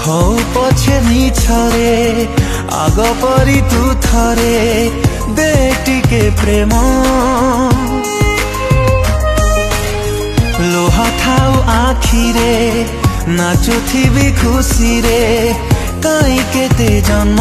हो पछे मिछरे आग परी तू थरे दे टिके प्रेम लोहा थाउ आखिरे नाचुथिबी खुशी रे काई केते जन्म।